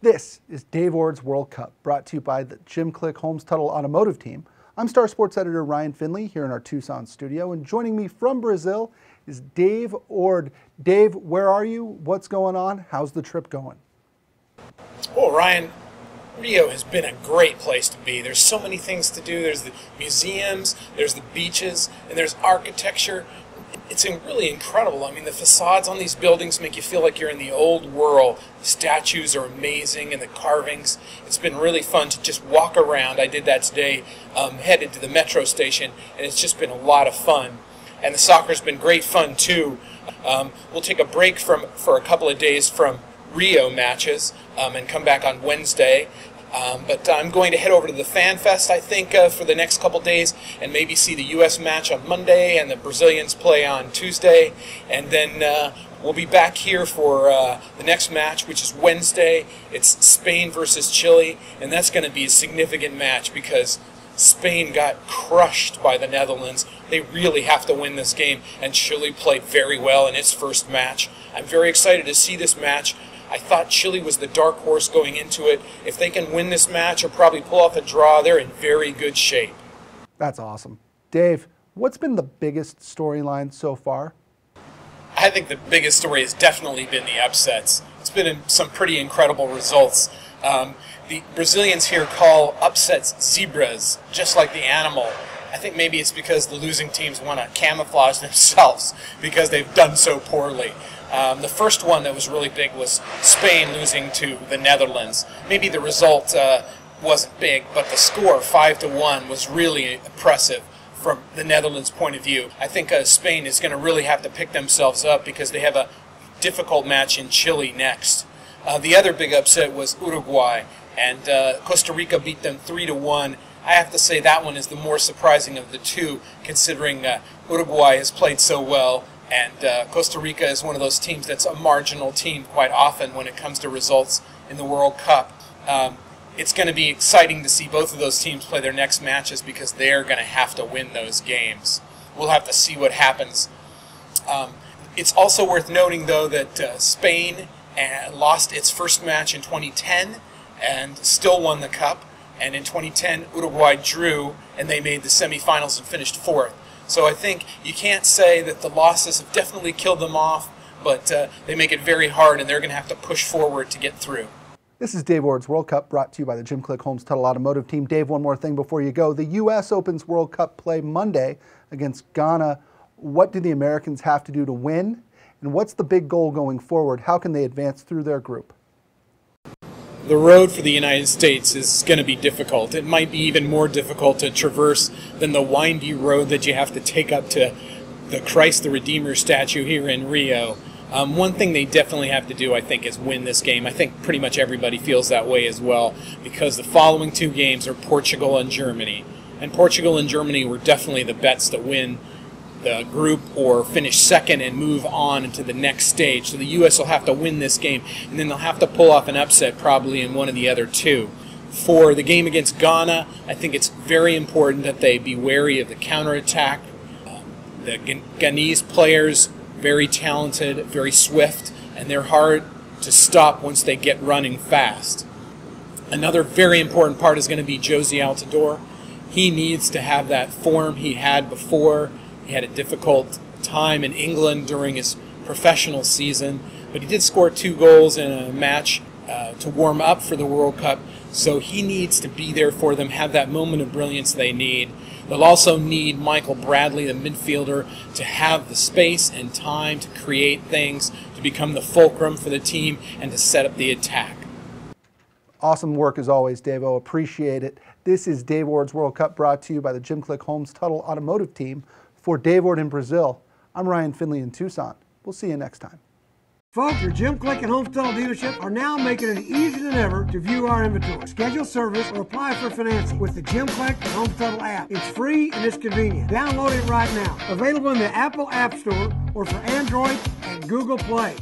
This is Dave Ord's World Cup, brought to you by the Jim Click Holmes Tuttle Automotive Team. I'm Star Sports editor Ryan Finley here in our Tucson studio, and joining me from Brazil is Dave Ord. Dave, where are you? What's going on? How's the trip going? Well, Ryan, Rio has been a great place to be. There's so many things to do. There's the museums, there's the beaches, and there's architecture. It's really incredible. I mean, the facades on these buildings make you feel like you're in the old world. The statues are amazing, and the carvings. It's been really fun to just walk around. I did that today, headed to the metro station, and it's just been a lot of fun. And the soccer's been great fun, too. We'll take a break for a couple of days from Rio matches and come back on Wednesday. But I'm going to head over to the Fan Fest, I think, for the next couple days, and maybe see the U.S. match on Monday and the Brazilians play on Tuesday. And then we'll be back here for the next match, which is Wednesday. It's Spain versus Chile, and that's going to be a significant match because Spain got crushed by the Netherlands. They really have to win this game, and Chile played very well in its first match. I'm very excited to see this match. I thought Chile was the dark horse going into it. If they can win this match or probably pull off a draw, they're in very good shape. That's awesome. Dave, what's been the biggest storyline so far? I think the biggest story has definitely been the upsets. It's been some pretty incredible results. The Brazilians here call upsets zebras, just like the animal. I think maybe it's because the losing teams want to camouflage themselves because they've done so poorly. The first one that was really big was Spain losing to the Netherlands. Maybe the result wasn't big, but the score 5-1 was really impressive from the Netherlands' point of view. I think Spain is going to really have to pick themselves up because they have a difficult match in Chile next. The other big upset was Uruguay, and Costa Rica beat them 3-1. I have to say that one is the more surprising of the two, considering Uruguay has played so well. And Costa Rica is one of those teams that's a marginal team quite often when it comes to results in the World Cup. It's going to be exciting to see both of those teams play their next matches because they're going to have to win those games. We'll have to see what happens. It's also worth noting, though, that Spain lost its first match in 2010 and still won the Cup. And in 2010, Uruguay drew, and they made the semifinals and finished fourth. So I think you can't say that the losses have definitely killed them off, but they make it very hard, and they're going to have to push forward to get through. This is Dave Ord's World Cup, brought to you by the Jim Click Holmes Tuttle Automotive Team. Dave, one more thing before you go. The U.S. opens World Cup play Monday against Ghana. What do the Americans have to do to win? And what's the big goal going forward? How can they advance through their group? The road for the United States is going to be difficult. It might be even more difficult to traverse than the windy road that you have to take up to the Christ the Redeemer statue here in Rio. One thing they definitely have to do, I think, is win this game. I think pretty much everybody feels that way as well, because the following two games are Portugal and Germany. And Portugal and Germany were definitely the bets to win the group or finish second and move on into the next stage. So the U.S. will have to win this game, and then they'll have to pull off an upset probably in one of the other two. For the game against Ghana, I think it's very important that they be wary of the counterattack. The Ghanese players, very talented, very swift, and they're hard to stop once they get running fast. Another very important part is going to be Josie Altidore. He needs to have that form he had before. He had a difficult time in England during his professional season, but he did score 2 goals in a match to warm up for the World Cup, so he needs to be there for them, have that moment of brilliance they need. They'll also need Michael Bradley, the midfielder, to have the space and time to create things, to become the fulcrum for the team, and to set up the attack. Awesome work as always, Dave-O. Appreciate it. This is Dave Ord's World Cup, brought to you by the Jim Click Holmes Tuttle Automotive Team. For Dave Ord in Brazil, I'm Ryan Finley in Tucson. We'll see you next time. Folks, your Jim Click and Holmes Tuttle dealership are now making it easier than ever to view our inventory, schedule service, or apply for financing with the Jim Click and Holmes Tuttle app. It's free and it's convenient. Download it right now. Available in the Apple App Store or for Android and Google Play.